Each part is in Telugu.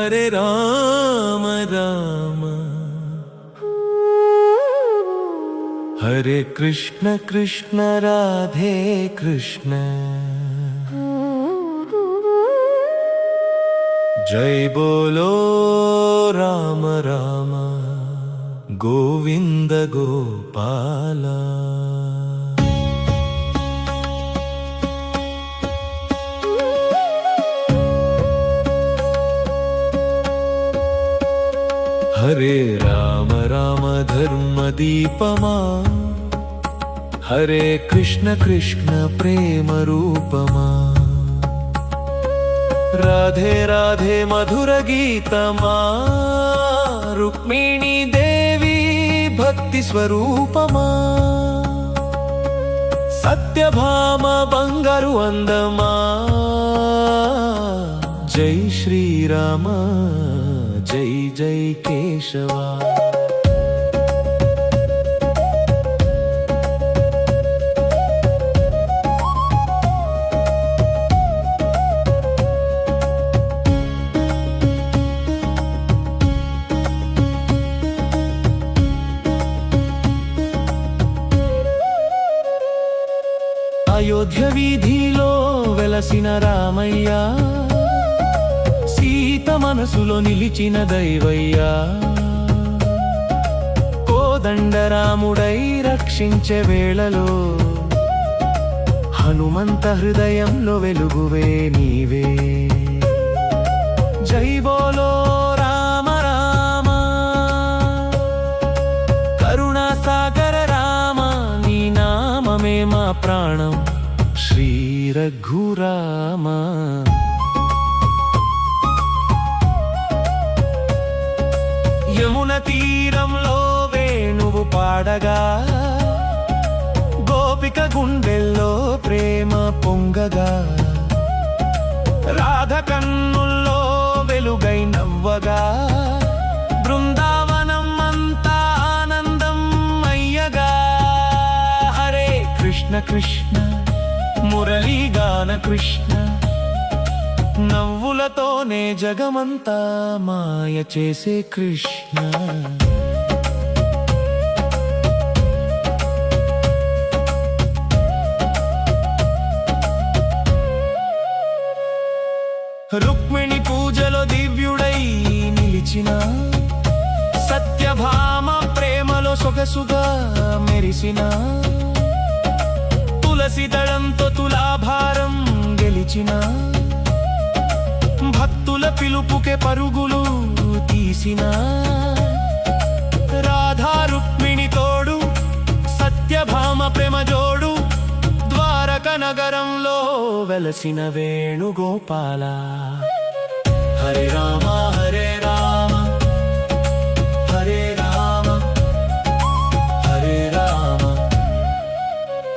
హరే రామ రామ హరే కృష్ణ కృష్ణ రాధే కృష్ణ జై బోలో రామ రామ గోవింద గోపాల హరే రామ రామ ధర్మ దీపమా హరే కృష్ణ కృష్ణ ప్రేమ రూపమా రాధే రాధే మధుర గీతమా రుక్మిణీ దేవి భక్తి స్వరూపమా సత్యభామ బంగారు అందమా జై శ్రీరామ జై జై కేశవా అయోధ్య వీధిలో వెలసిన రామయ్య సీత మనసులో నిలిచిన దైవయ్యా కోదండరాముడై రక్షించే వేళలో హనుమంత హృదయంలో వెలుగువే నీవే జై బోలో రామ రామ కరుణా సాగర రామ నీ నామమే మా ప్రాణం శ్రీ రఘురామ యమున తీరంలో వేణువు పాడగా గోపిక గుండెల్లో ప్రేమ పొంగగా రాధ కన్నుల్లో వెలుగై నవ్వగా బృందావనం అంతా ఆనందం అయ్యగా హరే కృష్ణ కృష్ణ మురళీగాన కృష్ణ నవ్వులతోనే జగమంతా మాయ చేసే కృష్ణ రుక్మిణి పూజలో దివ్యుడై నిలిచిన సత్యభామ ప్రేమలో సొగసుగా మెరిసిన తులసి దళంతో తులాభారం గెలిచిన భక్తుల పిలుపుకే పరుగులు తీసిన రాధా రుక్మిణి తోడు సత్యభామ ప్రేమ జోడు ద్వారక నగరంలో వెలసిన వేణుగోపాల హరే రామ హరే రామ హరే రామ హరే రామ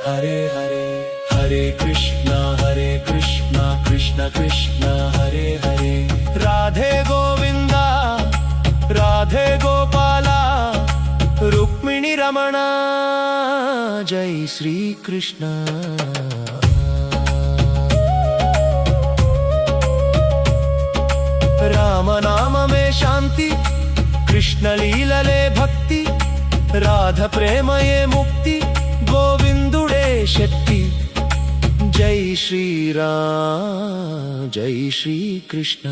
హరే హరే హరే కృష్ణ కృష్ణ కృష్ణ హరే హరే రాధే గోవింద రాధే గోపాల రుక్మిణి రమణ జై శ్రీకృష్ణ రామనామమే శాంతి కృష్ణ లీలలే భక్తి రాధ ప్రేమయే ముక్తి గోవిందుడే శక్తి జై శ్రీరామ్ జై శ్రీకృష్ణ